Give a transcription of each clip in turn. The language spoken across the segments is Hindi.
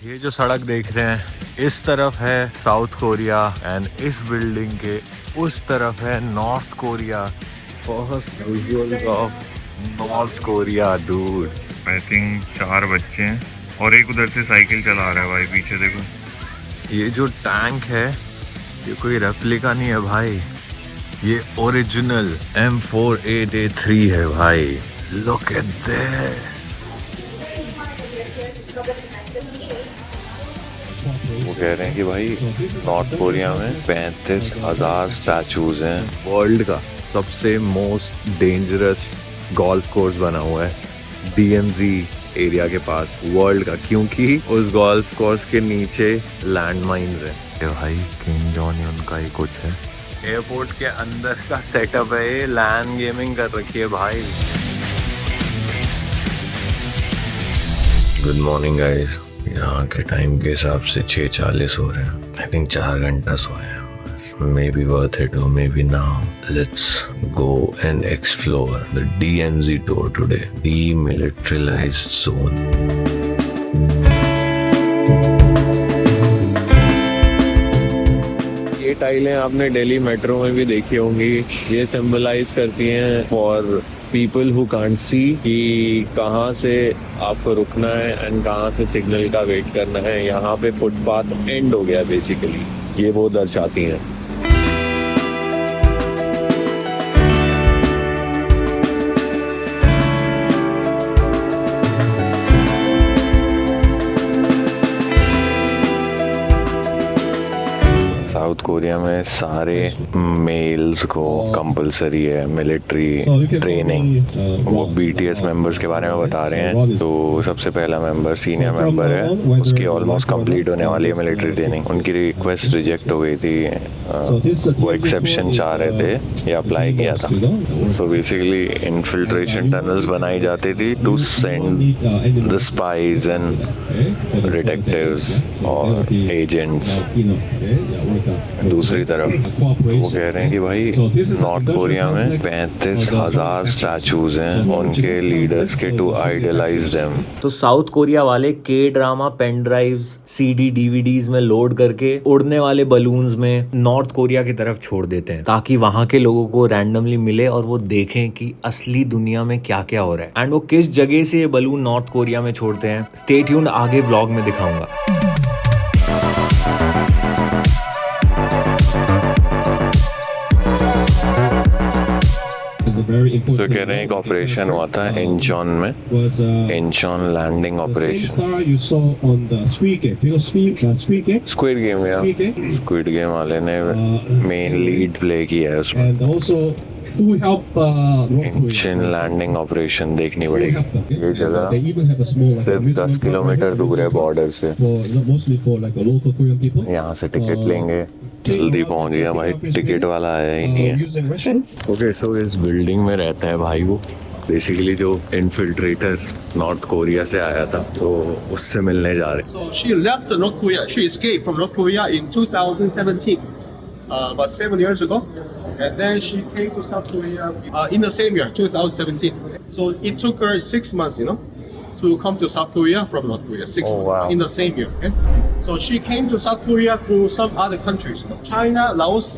ये जो सड़क देख रहे हैं इस तरफ है साउथ कोरिया एंड इस बिल्डिंग के उस तरफ है north Korea. First visuals of north Korea dude. I think 4 बच्चे हैं और एक उधर से साइकिल चला रहा है भाई, पीछे देखो। ये जो टैंक है ये कोई रेप्लिका नहीं है भाई, ये ओरिजिनल M48A3 है भाई। Look at this. वो कह रहे हैं कि भाई नॉर्थ कोरिया में 35,000 स्टैचूज हैं। वर्ल्ड का सबसे मोस्ट डेंजरस गोल्फ कोर्स बना हुआ है DMZ एरिया के पास वर्ल्ड का, क्योंकि उस गोल्फ कोर्स के नीचे लैंड माइन्स है। ये भाई किम जॉन उन का ही कुछ है। एयरपोर्ट के अंदर का सेटअप है, ये लैंड गेमिंग कर रखी है भाई। Good morning guys. यहाँ के टाइम के हिसाब से 6:40 हो रहे हैं। आई थिंक 4 घंटा सोए हैं। Maybe worth it or maybe now. Let's go and explore the DMZ tour today. Demilitarized zone. ये टाइलें आपने दिल्ली मेट्रो में भी देखी होंगी। ये सिंबलाइज करती हैं for people who can't see कि कहाँ से आपको रुकना है एंड कहाँ से सिग्नल का वेट करना है। यहाँ पे फुटपाथ एंड हो गया बेसिकली, ये वो दर्शाती हैं। साउथ कोरिया में सारे मेल्स को कंपलसरी है मिलिट्री ट्रेनिंग। वो BTS मेंबर्स के बारे में बता रहे हैं। तो सबसे पहला मेंबर सीनियर मेंबर है, उसकी ऑलमोस्ट कंप्लीट होने वाली है मिलिट्री ट्रेनिंग। उनकी रिक्वेस्ट रिजेक्ट हो गई थी, वो एक्सेप्शन चाह रहे थे या अप्लाई किया था। सो बेसिकली इन्फिल्ट्रेशन टनल्स बनाई जाती थी to send the spies and detectives और एजेंट्स। दूसरी तरफ वो कह रहे हैं कि भाई नॉर्थ कोरिया में 35,000 स्टैचूज हैं उनके लीडर्स के टू आइडलाइज देम। तो साउथ कोरिया वाले K-ड्रामा पेन ड्राइव्स CD DVDs में लोड करके उड़ने वाले बलून्स में नॉर्थ कोरिया की तरफ छोड़ देते हैं ताकि वहां के लोगों को रैंडमली मिले और वो देखें कि असली दुनिया में क्या क्या हो रहा है। एंड वो किस जगह से ये बलून नॉर्थ कोरिया में छोड़ते हैं, स्टे ट्यून्ड, आगे व्लॉग में दिखाऊंगा। तो कह रहे हैं एक ऑपरेशन हुआ था इंचॉन में, Incheon landing operation. Squid game या स्क्विड गेम वाले ने मेन लीड प्ले किया है उसमें। इंचॉन लैंडिंग ऑपरेशन देखनी पड़ेगी। ये जगह सिर्फ 10 किलोमीटर दूर है बॉर्डर से। यहाँ से टिकट लेंगे, जल्दी पहुंच गया भाई, टिकट वाला आया ही नहीं है। ओके, सो इस बिल्डिंग में रहता है भाई वो बेसिकली जो इन्फिल्ट्रेटर नॉर्थ कोरिया से आया था, तो उससे मिलने जा रहे। So she left North Korea. She escaped from North Korea in 2017, about 7 years ago, and then she came to South Korea in the same year, 2017. So it took her 6 months, to come to South Korea from North Korea. 6 months wow. in the same year. Okay? So she came to South Korea through some other countries, China, Laos,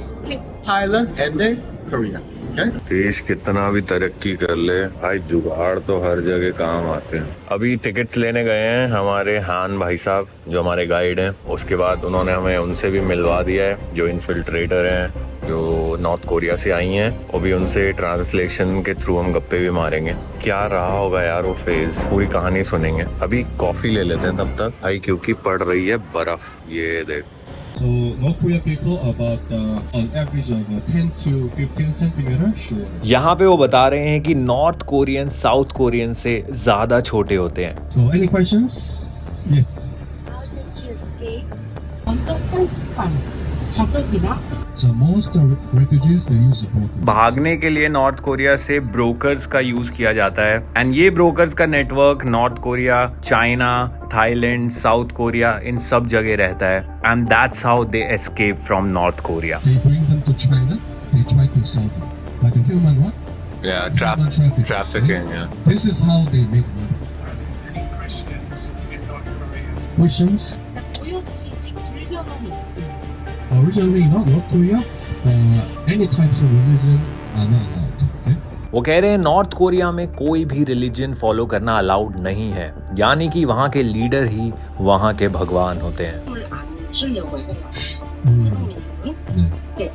Thailand, and then Korea. Okay? देश कितना भी तरक्की कर ले भाई, जुगाड़ तो हर जगह काम आते हैं। अभी टिकट्स लेने गए हैं हमारे हान भाई साहब जो हमारे गाइड हैं। उसके बाद उन्होंने हमें उनसे भी मिलवा दिया है जो इन्फिल्ट्रेटर हैं, जो नॉर्थ कोरिया से आई हैं। वो भी उनसे ट्रांसलेशन के थ्रू हम गप्पे भी मारेंगे। क्या रहा होगा यार वो फेज, पूरी कहानी सुनेंगे। अभी कॉफी ले लेते हैं तब तक भाई, क्योंकि पड़ रही है बर्फ। ये देख। So North Korean people about on average of 10 to 15 centimeters short. यहाँ पे वो बता रहे हैं कि नॉर्थ कोरियन साउथ कोरियन से ज्यादा छोटे होते हैं। So any questions? Yes. How did you escape? 먼저 탈북한 가족이나 So most refugees they use a boat. भागने के लिए नॉर्थ कोरिया से ब्रोकर्स का यूज किया जाता है एंड ये ब्रोकर्स का network North Korea, China, Thailand, South Korea, इन सब जगह रहता है and that's how they escape from North Korea. They bring them to China. They try to sell them like a human what? Yeah, trafficking. Yeah. This is how they make money. Any Christians in North Korea? questions? 고유주의식 불교는 있습니다. Originally, in North Korea, any types of religion are not allowed. Okay? वो कह रहे हैं नॉर्थ कोरिया में कोई भी रिलीजन फॉलो करना अलाउड नहीं है, यानी कि वहाँ के लीडर ही वहाँ के भगवान होते हैं। 물안 주려고 해요. 네.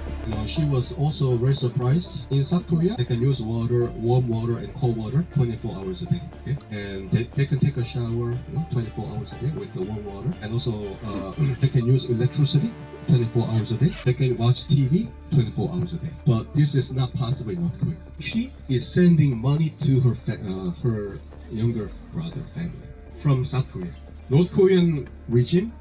She was also very surprised. In South Korea, they can use water, warm water and cold water 24 hours a day. Okay? And they can take a shower 24 hours a day with the warm water. And also they can use electricity 24 hours a day. They can watch TV 24 hours a day. But this is not possible in North Korea. She is sending money to her younger brother family from South Korea. North Korean regime,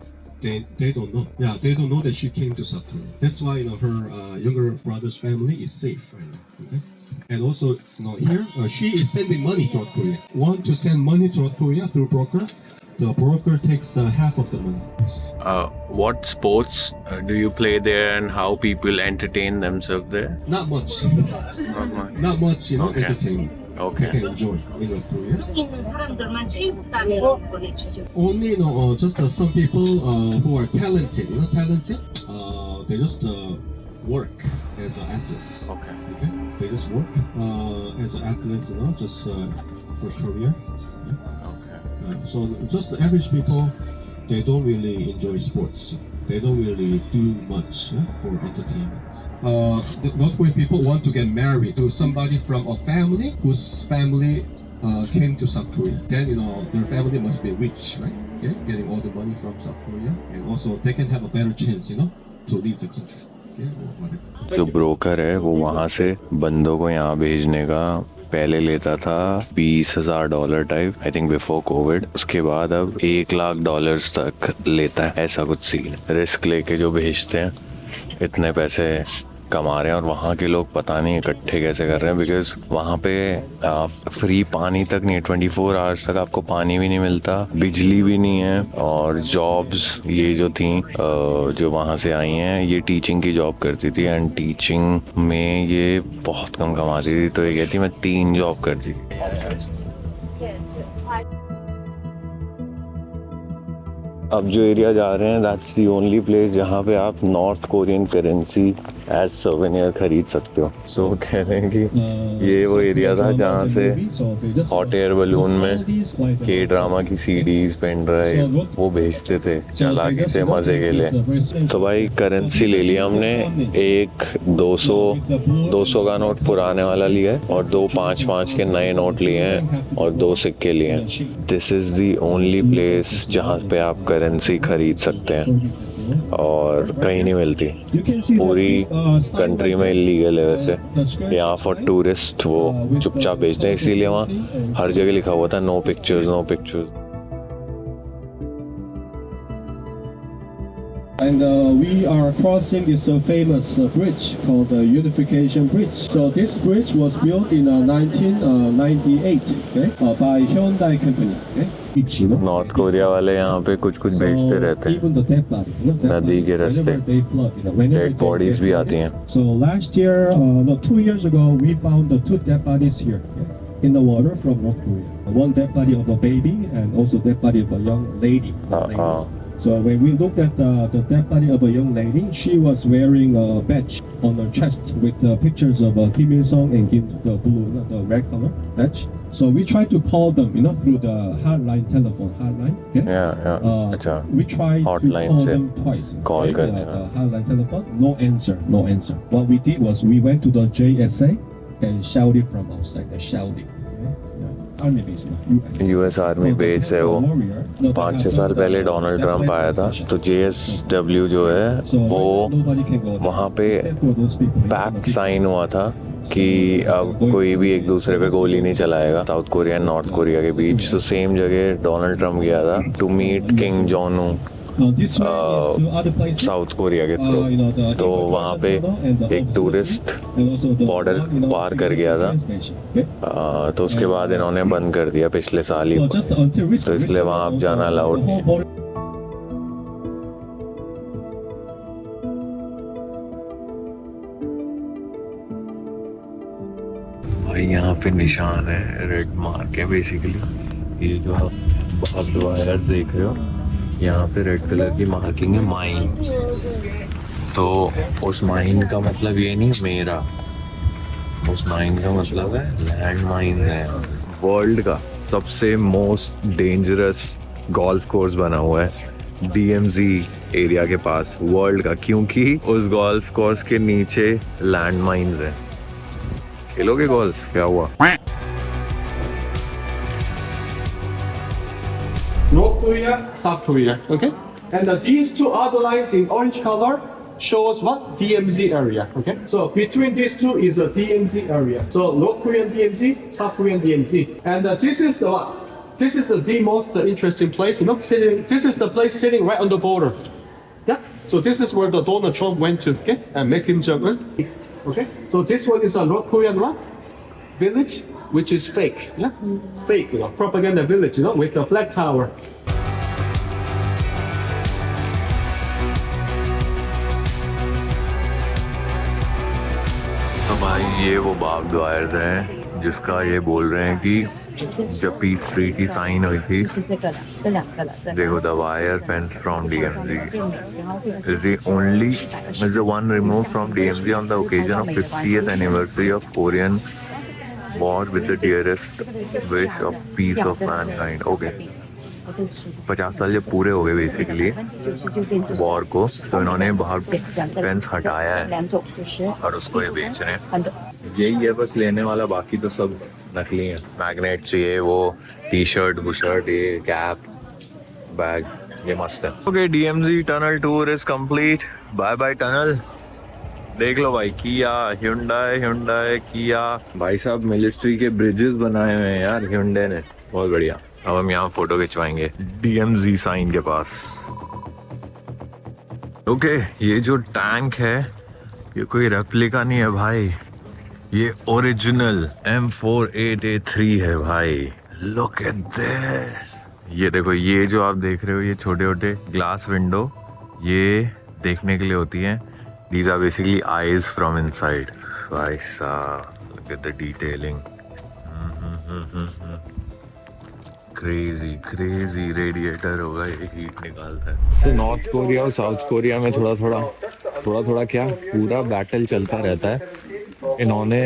they don't know. Yeah, they don't know that she came to South Korea. That's why her younger brother's family is safe right now. Okay? And also, here she is sending money to North Korea. Want to send money to North Korea through broker? The broker takes half of the money. Yes. What sports do you play there, and how people entertain themselves there? Not much. Not much. Not much, Okay. entertainment. Okay. They can enjoy in North Korea. 여기 있는 사람들만 체육단으로 보내주죠. Only just some people who are talented. Talented. They just work as an athlete. Okay. Okay. They just work as an athlete, just for career. Okay. So just the average people, they don't really enjoy sports. They don't really do much for entertainment. The North Korean people want to get married to somebody from a family whose family came to South Korea. Then their family must be rich, right? Okay, getting all the money from South Korea, and also they can have a better chance, to leave the country. Okay, or whatever. जो ब्रोकर है वो वहाँ से बंदों को यहाँ भेजने का पहले लेता था $20,000 type, I think before Covid. उसके बाद अब $100,000 तक लेता है, ऐसा कुछ सीन। रिस्क लेके जो भेजते हैं इतने पैसे कमा रहे हैं, और वहाँ के लोग पता नहीं इकट्ठे कैसे कर रहे हैं, बिकॉज वहाँ पे फ्री पानी तक नहीं, 24 आवर्स तक आपको पानी भी नहीं मिलता, बिजली भी नहीं है। और जॉब्स ये जो थी जो वहाँ से आई हैं, ये टीचिंग की जॉब करती थी, एंड टीचिंग में ये बहुत कम कमाती थी, तो ये कहती मैं 3 जॉब करती थी। अब जो एरिया जा रहे हैं, दैट्स दी ओनली प्लेस जहाँ पे आप North Korean currency as souvenir खरीद सकते हो। सो कह रहे हैं कि ये वो एरिया था जहाँ से हॉट एयर बलून में के ड्रामा की सीडीज, पेन ड्राइव वो भेजते थे चालाकी से मजे के लिए। तो भाई करेंसी ले लिया हमने, एक 200 का नोट पुराने वाला लिया है, और 2 5-5 के नए नोट लिए हैं, और 2 सिक्के लिए हैं। This is the only place जहाँ पे आप करेंसी खरीद सकते हैं, और कहीं नहीं मिलती। पूरी कंट्री में इलीगल है वैसे। यहाँ फॉर टूरिस्ट वो चुपचाप बेचते हैं, इसीलिए वहाँ हर जगह लिखा हुआ था no pictures, no pictures. And we are crossing this famous bridge called the Unification Bridge. So this bridge was built in 1998 by Hyundai Company. North Korea वाले यहाँ पे कुछ बेचते रहते हैं, नदी के रास्ते डेड बॉडीज भी आती हैं। So last year, 2 years ago, we found the 2 dead bodies here in the water from North Korea. One dead body of a baby and also dead body of a young lady. So when we looked at the dead body of a young lady, she was wearing a badge on her chest with pictures of Kim Il Sung and the blue, the red color badge. So we tried to call them, through the telephone hotline. Okay? Yeah. अच्छा. We tried Hotline to call से them twice. call the करने का. hotline telephone, no answer. What we did was we went to the JSA and shouted from outside. They shouted. Army base, US army base है वो। 5-6 साल पहले डोनाल्ड ट्रंप आया था, तो JSW जो है वो वहाँ पे पैक्ट साइन हुआ था कि अब कोई भी एक दूसरे पे गोली नहीं चलाएगा, South Korea and North Korea के बीच। तो सेम जगह डोनाल्ड ट्रंप गया था to meet Kim Jong South Korea के थ्रू। तो वहाँ पे एक टूरिस्ट बॉर्डर पार कर गया था, तो उसके बाद इन्होंने बंद कर दिया पिछले साल ही, तो इसलिए वहाँ आप जाना अलाउड नहीं। भाई यहाँ पे निशान है, रेड मार्क है बेसिकली। ये जो आप वायर्स देख रहे हो यहाँ पे रेड कलर की मार्किंग है माइन, तो उस माइन का मतलब ये नहीं मेरा, उस माइन का मतलब है लैंड माइन है। वर्ल्ड का सबसे मोस्ट डेंजरस गोल्फ कोर्स बना हुआ है DMZ एरिया के पास, वर्ल्ड का, क्योंकि उस गोल्फ कोर्स के नीचे लैंड माइन्स हैं। खेलोगे गोल्फ? क्या हुआ? North Korea, South Korea, okay? And these two other lines in orange color shows what? DMZ area, okay? So between these two is a DMZ area. So North Korean DMZ, South Korean DMZ. And this is what? This is the most interesting place, you know? This is the place sitting right on the border. Yeah? So this is where the Donald Trump went to, okay? And make him Jong-un. Okay? So this one is a North Korean one. Village, which is fake, yeah? Fake, you know, propaganda village, you know, with the flag tower. तो भाई ये वो बाग वायर्स हैं जिसका ये बोल रहे हैं कि जब पीस ट्रीटी की साइन हुई थी, 是这个的，这两个的，对。 देखो the wire fence from DMZ is the only is the one removed from DMZ on the occasion of 50th anniversary of Korean War with the dearest wish of peace of mankind. Okay. 50 साल जब पूरे हो गए बेसिकली वॉर को, तो इन्होंने बाहर फेंस हटाया है और उसको ये बेच रहे हैं। यही है बस लेने वाला, बाकी तो सब नकली है। मैग्नेट चाहिए, वो टी-शर्ट बुशर्ट, ये कैप, बैग, ये मस्त है। Okay, DMZ tunnel tour is complete. Bye bye tunnel. देख लो भाई, किया, Hyundai किया। भाई साहब मिलिट्री के ब्रिजेस बनाए हुए हैं यार Hyundai ने, बहुत बढ़िया। अब हम यहाँ फोटो खिंचवाएंगे DMZ साइन के पास। ओके, ये जो टैंक है ये कोई रेप्लिका नहीं है भाई, ये ओरिजिनल M48A3 है भाई। Look at this. ये देखो, ये जो आप देख रहे हो ये छोटे छोटे ग्लास विंडो, ये देखने के लिए होती हैं। These are basically eyes from inside. भाई साहब, look at the detailing. Crazy radiator होगा, ये हीट निकालता है। तो नॉर्थ कोरिया और साउथ कोरिया में थोड़ा थोड़ा क्या पूरा बैटल चलता रहता है। इन्होंने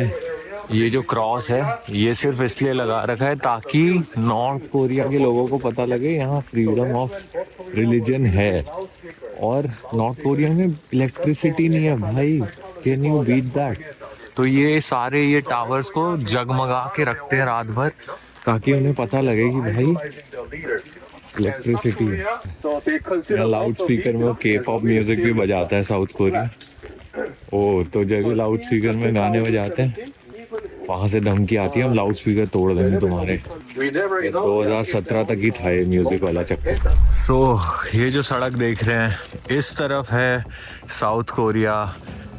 ये जो क्रॉस है ये सिर्फ इसलिए लगा रखा है ताकि नॉर्थ कोरिया के लोगों को पता लगे यहाँ फ्रीडम ऑफ रिलीजन है। और नॉर्थ कोरिया में इलेक्ट्रिसिटी नहीं है भाई, कैन यू बीट दैट? तो ये सारे ये टावर्स को जगमगा के रखते हैं रात भर ताकि उन्हें पता लगे कि भाई इलेक्ट्रिसिटी है। लाउड स्पीकर में K-pop म्यूजिक भी बजाता है साउथ कोरिया। ओ, तो जब लाउड स्पीकर में गाने बजाते हैं वहाँ से धमकी आती है, हम लाउड स्पीकर तोड़ देंगे तुम्हारे। 2017 तक ही था ये म्यूजिक वाला चक्कर। सो ये जो सड़क देख रहे हैं इस तरफ है साउथ कोरिया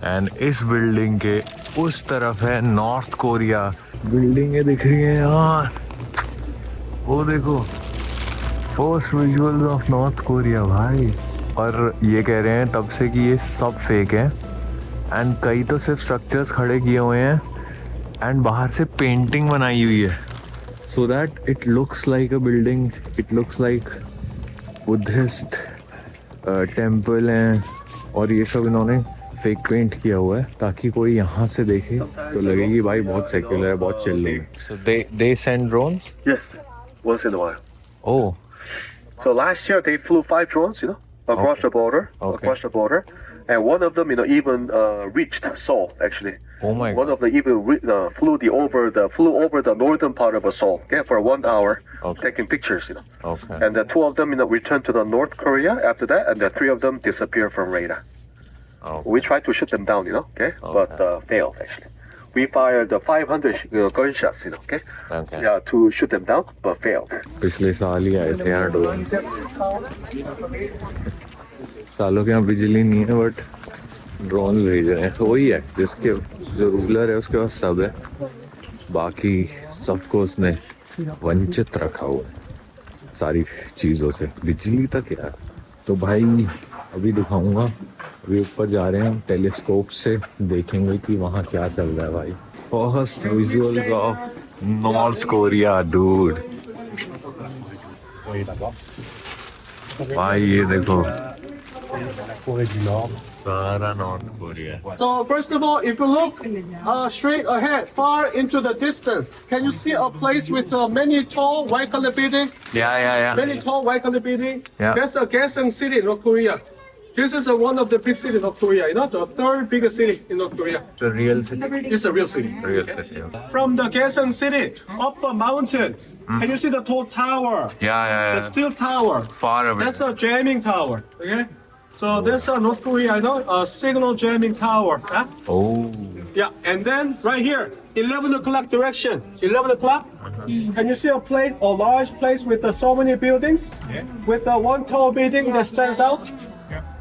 एंड इस बिल्डिंग के उस तरफ है नॉर्थ कोरिया। बिल्डिंगें दिख रही हैं यार, वो देखो, first visuals of north Korea भाई। और ये कह रहे हैं तब से कि ये सब फेक है एंड कई तो सिर्फ स्ट्रक्चर्स खड़े किए हुए हैं एंड बाहर से पेंटिंग बनाई हुई है so that it looks like a building, it looks like Buddhist temple हैं। और ये सब इन्होंने फेक पेंट किया हुआ है ताकि कोई यहाँ से देखे तो लगे कि भाई बहुत सेक्युलर है, बहुत चिल है। So they send drones? Yes, once in a while. Oh. So last year they flew 5 drones, you know, across the border, and one of them, you know, even reached Seoul actually. Oh my One God. of them even flew over the northern part of Seoul, okay, for 1 hour, taking pictures, you know. Okay. And the 2 of them, you know, returned to the North Korea after that, and the 3 of them disappeared from radar. Oh. We tried to shoot them down, you know, okay, but failed actually. We fired 500 gunshots, you know, okay, Okay. yeah, to shoot them down, but failed. पिछले साल ही आए थे यार ड्रोन। सालों के यहाँ बिजली नहीं है बट ड्रोन भेज रहे हैं। तो वही है, जिसके जो रूलर है उसके पास सब है, बाकी सबको उसने वंचित रखा हुआ है सारी चीज़ों से, बिजली तक यार। तो भाई अभी दिखाऊंगा, अभी ऊपर जा रहे हैं हम, टेलीस्कोप से देखेंगे कि वहाँ क्या चल रहा है भाई। First visuals of north Korea dude. भाई ये देखो सारा north Korea. So first of all, if you look straight ahead, far into the distance, can you see a place with many tall white color building? Yeah. Many tall white color building. Yeah. That's Gangsang City, North Korea. This is one of the big cities in North Korea. You know, the third biggest city in North Korea. It's a real city. It's a real city. Real city. From the Gangsang City up the mountain, can you see the tall tower? Yeah. The steel tower. Far away. That's a jamming tower. Okay. So that's North Korea, you know, a signal jamming tower. Huh? Oh. Yeah, and then right here, 11 o'clock direction. 11 o'clock. Can you see a place, a large place with so many buildings? With one tall building that stands out?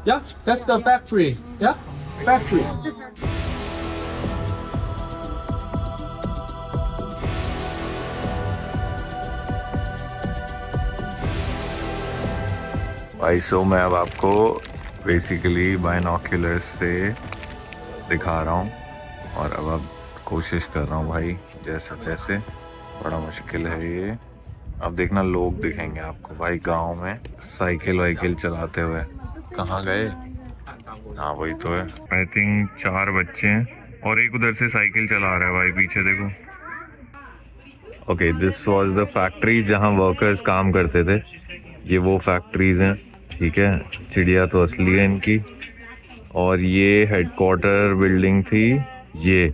Yeah, that's the factory. Yeah, factory. भाई सो मैं अब आपको बेसिकली बाइनोक्यूलर्स से दिखा रहा हूँ और अब कोशिश कर रहा हूँ भाई जैसा तैसे. बड़ा मुश्किल है ये. अब देखना लोग दिखेंगे आपको भाई गांव में साइकिल वाइकिल चलाते हुए. कहाँ गए? हाँ वही तो है. आई थिंक 4 बच्चे हैं और एक उधर से साइकिल चला रहा है भाई पीछे देखो. Okay this was the factory जहाँ वर्कर्स काम करते थे. ये वो फैक्ट्रीज हैं. ठीक है, चिड़िया तो असली है इनकी. और ये हेडक्वार्टर बिल्डिंग थी. ये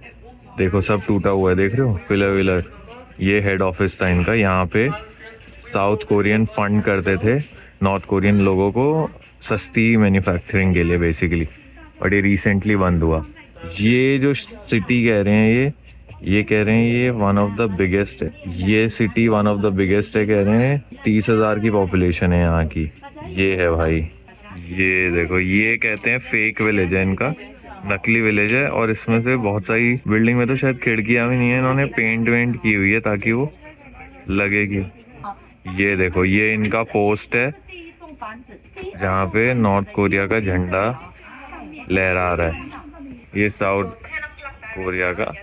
देखो सब टूटा हुआ है, देख रहे हो पिलर विलर. ये हेड ऑफिस था इनका. यहाँ पे साउथ कोरियन फंड करते थे नॉर्थ कोरियन लोगों को सस्ती मैन्युफैक्चरिंग के लिए बेसिकली. बट ये रिसेंटली बंद हुआ. ये जो सिटी कह रहे हैं ये कह रहे हैं ये वन ऑफ द बिगेस्ट है. ये city one of the biggest है कह रहे हैं. 30,000 की पॉपुलेशन है यहाँ की. ये है भाई, ये देखो. ये कहते हैं फेक विलेज है इनका, नकली विलेज है. और इसमें से बहुत सारी बिल्डिंग में तो शायद खिड़कियाँ भी नहीं है. इन्होंने पेंट वेंट की हुई है ताकि वो लगेगी. ये देखो ये इनका पोस्ट है जहाँ पे नॉर्थ कोरिया का झंडा लहरा रहा है. ये साउथ कोरिया का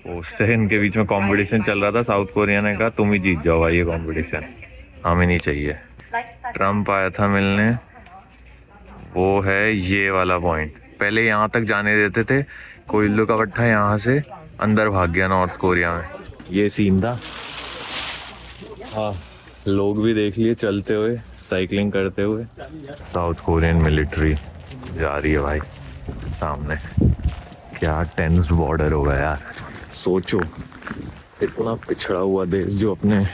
पोस्ट है. इनके बीच में कंपटीशन चल रहा था. साउथ कोरिया ने कहा तुम ही जीत जाओ भाई ये कंपटीशन, हमें नहीं चाहिए. ट्रम्प आया था मिलने. वो है ये वाला पॉइंट. पहले यहाँ तक जाने देते थे. कोयलों का भट्ठा यहाँ से अंदर भाग गया नॉर्थ कोरिया में. ये सीन था. हाँ लोग भी देख लिए चलते हुए, साइकिलिंग करते हुए. साउथ कोरियन मिलिट्री जा रही है भाई सामने. क्या टेंस बॉर्डर होगा यार. सोचो इतना पिछड़ा हुआ देश जो अपने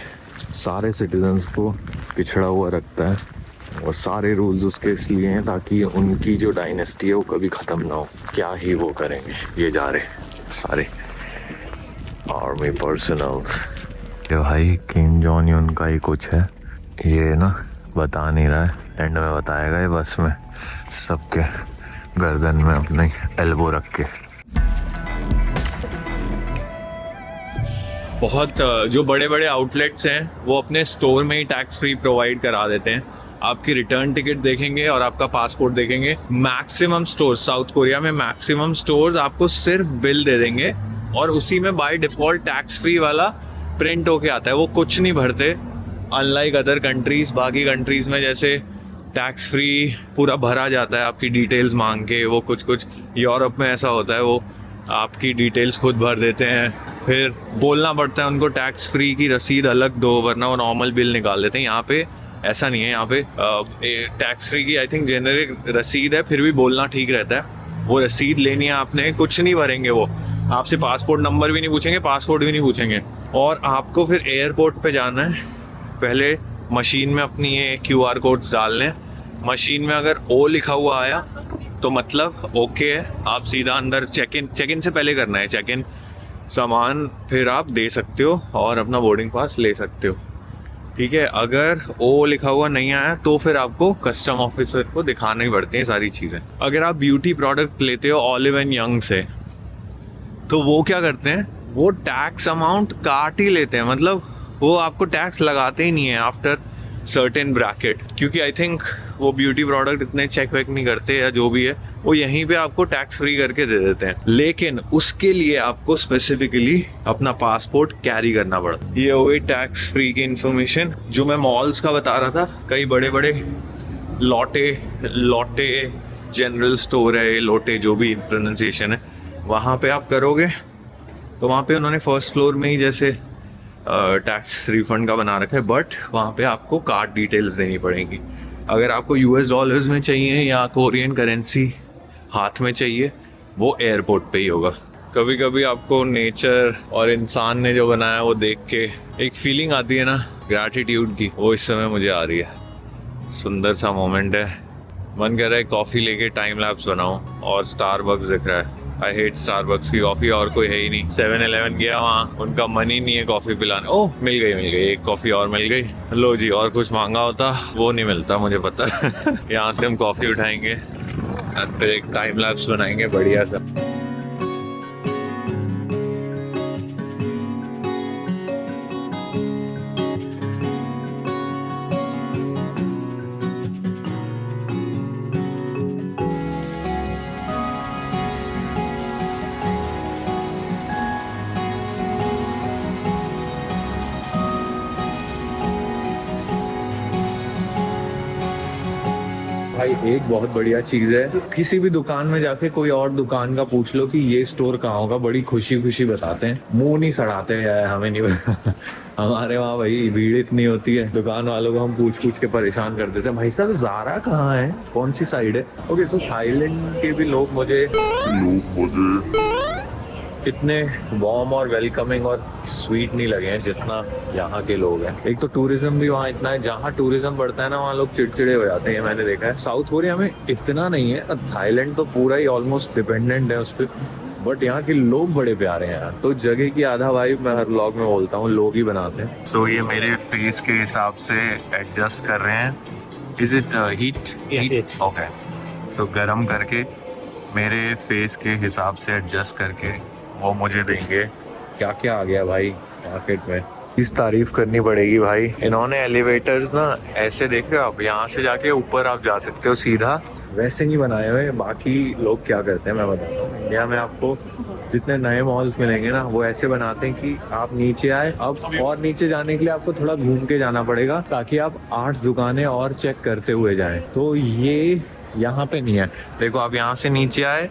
सारे सिटीजन्स को पिछड़ा हुआ रखता है. और सारे रूल्स उसके इसलिए हैं ताकि उनकी जो डायनेस्टी है वो कभी ख़त्म ना हो. क्या ही वो करेंगे. ये जा रहे सारे आर्मी पर्सनल्स. ये भाई किम जॉन यून का ही कुछ है. ये ना बता नहीं रहा है, एंड में बताएगा ये बस में सबके गर्दन में अपने एल्बो रख के. बहुत जो बड़े बड़े आउटलेट्स हैं वो अपने स्टोर में ही टैक्स फ्री प्रोवाइड करा देते हैं. आपकी रिटर्न टिकट देखेंगे और आपका पासपोर्ट देखेंगे. मैक्सिमम स्टोर्स साउथ कोरिया में मैक्सिमम स्टोर्स आपको सिर्फ बिल दे देंगे और उसी में बाय डिफ़ॉल्ट टैक्स फ्री वाला प्रिंट होके आता है. वो कुछ नहीं भरते. अनलाइक अदर कंट्रीज़, बाकी कंट्रीज़ में जैसे टैक्स फ्री पूरा भरा जाता है आपकी डिटेल्स मांग के. वो कुछ यूरोप में ऐसा होता है, वो आपकी डिटेल्स खुद भर देते हैं. फिर बोलना पड़ता है उनको टैक्स फ्री की रसीद अलग दो वरना वो नॉर्मल बिल निकाल देते हैं. यहाँ पे ऐसा नहीं है. यहाँ पे टैक्स फ्री की आई थिंक जेनरिक रसीद है, फिर भी बोलना ठीक रहता है. वो रसीद लेनी है आपने, कुछ नहीं भरेंगे. वो आपसे पासपोर्ट नंबर भी नहीं पूछेंगे, पासपोर्ट भी नहीं पूछेंगे. और आपको फिर एयरपोर्ट पे जाना है. पहले मशीन में अपनी ये QR कोड्स डालने हैं. मशीन में अगर O लिखा हुआ आया तो मतलब ओके है. आप सीधा अंदर चेक इन से पहले करना है चेक इन. सामान फिर आप दे सकते हो और अपना बोर्डिंग पास ले सकते हो. ठीक है. अगर O लिखा हुआ नहीं आया तो फिर आपको कस्टम ऑफिसर को दिखाना ही पड़ती हैं सारी चीज़ें. अगर आप ब्यूटी प्रोडक्ट लेते हो ऑलिव एंड यंग से तो वो क्या करते हैं, वो टैक्स अमाउंट काट ही लेते हैं. मतलब वो आपको टैक्स लगाते ही नहीं है आफ्टर सर्टेन ब्रैकेट. क्योंकि आई थिंक वो ब्यूटी प्रोडक्ट इतने चेक वेक नहीं करते या जो भी है, वो यहीं पे आपको टैक्स फ्री करके दे देते हैं. लेकिन उसके लिए आपको स्पेसिफिकली अपना पासपोर्ट कैरी करना पड़ता है. ये हो गई टैक्स फ्री की इन्फॉर्मेशन. जो मैं मॉल्स का बता रहा था, कई बड़े बड़े लॉटे जनरल स्टोर है, लोटे जो भी प्रोनाउंसिएशन है, वहाँ पे आप करोगे तो वहाँ पे उन्होंने फर्स्ट फ्लोर में ही जैसे टैक्स रिफंड का बना रखा है, बट वहाँ पे आपको कार्ड डिटेल्स देनी पड़ेंगी। अगर आपको US डॉलर्स में चाहिए या कोरियन करेंसी हाथ में चाहिए, वो एयरपोर्ट पे ही होगा। कभी कभी आपको नेचर और इंसान ने जो बनाया वो देख के एक फीलिंग आती है ना ग्रैटिट्यूड की, वो इस समय मुझे आ रही है। सुंदर सा मोमेंट है, मन कर रहा है कॉफ़ी लेके टाइम लैप्स बनाऊं, और स्टारबक्स दिख रहा है। आई हेट स्टारबक्स की कॉफ़ी, और कोई है ही नहीं। 7-Eleven गया, वहाँ उनका मन ही नहीं है कॉफ़ी पिलाने। ओह मिल गई, एक कॉफ़ी और मिल गई। लो जी, और कुछ मांगा होता वो नहीं मिलता, मुझे पता है। यहाँ से हम कॉफ़ी उठाएंगे, फिर एक टाइम लैप्स बनाएंगे बढ़िया सा। भाई एक बहुत बढ़िया चीज़ है, किसी भी दुकान में जाके कोई और दुकान का पूछ लो कि ये स्टोर कहाँ होगा, बड़ी खुशी खुशी बताते हैं, मुंह नहीं सड़ाते हैं, हमें नहीं हमारे वहाँ भाई भीड़ इतनी होती है, दुकान वालों को हम पूछ के परेशान कर देते हैं। भाई साहब ज़ारा कहाँ है, कौन सी साइड है? ओके, तो थाईलैंड के भी लोग मुझे इतने वार्म और वेलकमिंग और स्वीट नहीं लगे हैं जितना यहाँ के लोग हैं। एक तो टूरिज्म भी वहाँ इतना है, जहाँ टूरिज्म बढ़ता है ना वहाँ लोग चिड़चिड़े हो जाते हैं, मैंने देखा है। साउथ कोरिया में इतना नहीं है, थाईलैंड तो पूरा ही ऑलमोस्ट डिपेंडेंट है उस पर, बट यहाँ के लोग बड़े प्यारे हैं यार। तो जगह की आधा वाइब मैं हर व्लॉग में बोलता हूँ, लोग ही बनाते हैं। सो ये मेरे फेस के हिसाब से एडजस्ट कर रहे हैं। Is it heat? ओके, तो गर्म करके मेरे फेस के हिसाब से एडजस्ट करके वो मुझे देंगे। क्या क्या आ गया भाई मार्केट में, इस तारीफ करनी पड़ेगी भाई। इन्होंने एलिवेटर्स ना ऐसे, देख रहे हो आप, यहाँ से जाके ऊपर आप जा सकते हो सीधा, वैसे नहीं बनाए हुए। बाकी लोग क्या करते हैं मैं बताता हूँ, इंडिया में आपको जितने नए मॉल्स मिलेंगे ना वो ऐसे बनाते हैं कि आप नीचे आए, अब और नीचे जाने के लिए आपको थोड़ा घूम के जाना पड़ेगा ताकि आप 8 दुकानें और चेक करते हुए जाएं। तो ये यहाँ पे नहीं है। देखो आप यहाँ से नीचे आए,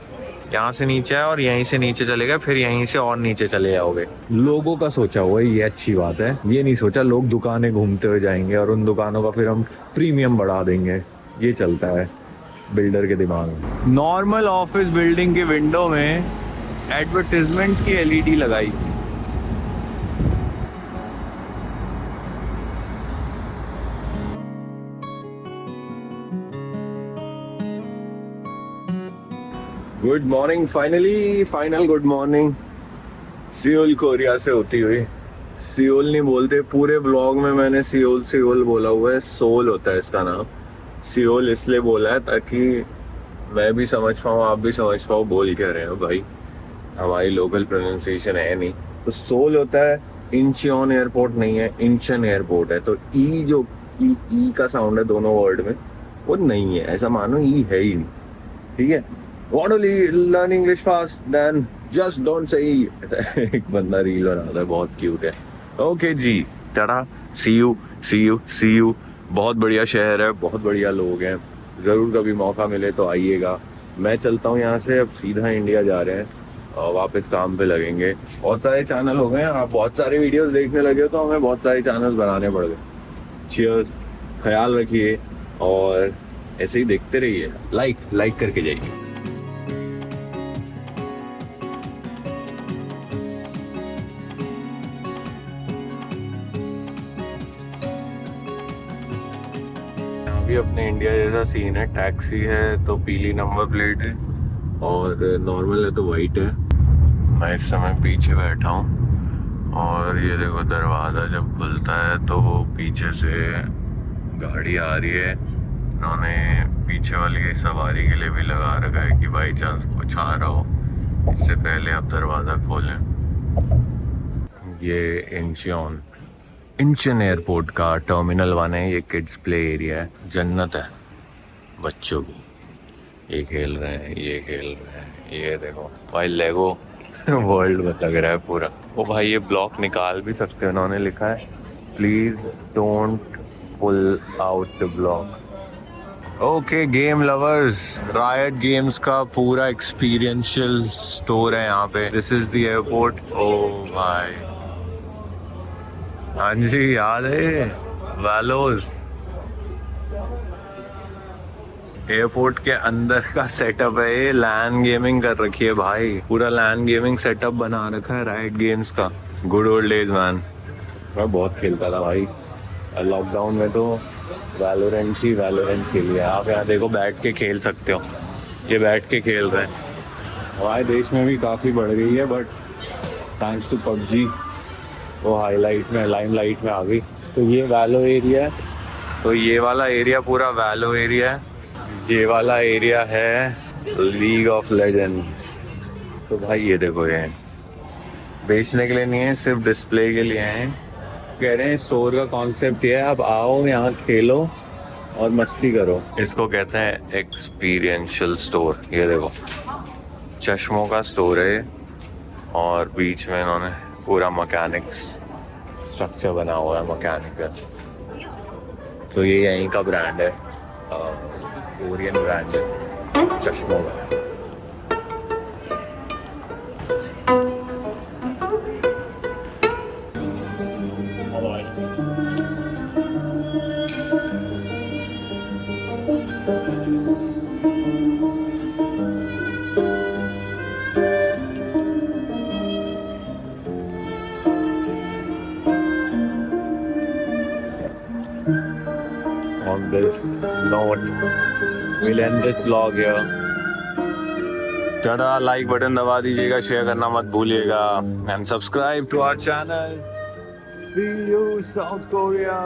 यहाँ से नीचे आए और यहीं से नीचे चले गए, फिर यहीं से और नीचे चले जाओगे। लोगों का सोचा हुआ है, ये अच्छी बात है। ये नहीं सोचा लोग दुकानें घूमते हुए जाएंगे और उन दुकानों का फिर हम प्रीमियम बढ़ा देंगे, ये चलता है बिल्डर के दिमाग में। नॉर्मल ऑफिस बिल्डिंग के विंडो में एडवर्टाइजमेंट की LED लगाई। Good morning, final good morning Seoul Korea से होती हुई। सियोल नहीं बोलते पूरे ब्लॉग में, मैंने सियोल बोला हुआ है, सोल होता है इसका नाम। सियोल इसलिए बोला है ताकि मैं भी समझ पाऊँ, आप भी समझ पाओ बोल क्या रहे हो भाई, हमारी लोकल प्रोनाउंसिएशन है नहीं। तो सोल होता है, इंचियोन एयरपोर्ट नहीं है, इंचन एयरपोर्ट है। तो ई जो ई का साउंड है दोनों वर्ड में वो नहीं है, ऐसा मानो ई है ही नहीं, ठीक है। Want to learn English fast? Then just don't say एक बंदा रील बना रहा है, बहुत क्यूट है। Okay ji, tata, see you. बहुत बढ़िया शहर है, बहुत बढ़िया लोग हैं, ज़रूर कभी मौका मिले तो आइएगा। मैं चलता हूँ यहाँ से, अब सीधा इंडिया जा रहे हैं और वापस काम पे लगेंगे। बहुत सारे चैनल हो गए हैं, आप बहुत सारे वीडियोस देखने लगे हो तो हमें बहुत सारे चैनल बनाने पड़ गए। चीयर्स, ख्याल रखिए और ऐसे ही देखते रहिए, लाइक करके जाइए। भी अपने इंडिया जैसा सीन है, टैक्सी है तो पीली नंबर प्लेट है और नॉर्मल है तो वाइट है। मैं इस समय पीछे बैठा हूँ और ये देखो दरवाज़ा जब खुलता है तो पीछे से गाड़ी आ रही है। उन्होंने पीछे वाली सवारी के लिए भी लगा रखा है कि बाई चांस कुछ आ रहा हो इससे पहले आप दरवाज़ा खोलें। ये इंचन एयरपोर्ट का टर्मिनल 1 है, ये किड्स प्ले एरिया है, जन्नत है बच्चों की। ये खेल रहे हैं, ये देखो भाई लेगो वर्ल्ड में लग रहा है पूरा। ओ भाई ये ब्लॉक निकाल भी सकते हैं, उन्होंने लिखा है please don't pull out the block. Okay game lovers, Riot games का पूरा एक्सपीरियंशियल स्टोर है यहाँ पे। This is the airport. ओ भाई, हाँ जी याद है वैलोस। एयरपोर्ट के अंदर का सेटअप है ये, लैन गेमिंग कर रखी है भाई, पूरा लैन गेमिंग सेटअप बना रखा है राइट गेम्स का। गुड ओल्ड डेज मैन, मैं बहुत खेलता था भाई। लॉकडाउन में तो वैलोरेंट खेली है। आप यहाँ देखो बैठ के खेल सकते हो, ये बैठ के खेल रहे हैं। हमारे देश में भी काफ़ी बढ़ गई है, बट थैंक्स टू पबजी वो हाईलाइट में, लाइमलाइट में आ गई। तो ये वैलो एरिया है, तो ये वाला एरिया पूरा वैलो एरिया है। ये वाला एरिया है लीग ऑफ लेजेंड्स। तो भाई ये देखो, ये बेचने के लिए नहीं है, सिर्फ डिस्प्ले के लिए हैं। कह रहे हैं स्टोर का कॉन्सेप्ट ये है, आप आओ यहाँ खेलो और मस्ती करो। इसको कहते हैं एक्सपीरियंशियल स्टोर। ये देखो चश्मों का स्टोर है और बीच में इन्होंने पूरा मैकेनिक्स स्ट्रक्चर बना हुआ है, मैकेनिकल। तो ये यहीं का ब्रांड है, कोरियन ब्रांड है चश्मों का। On this note, we'll end this vlog here. Tata, like button दबा दीजिएगा, शेयर करना मत भूलिएगा and subscribe to our channel. See you South Korea.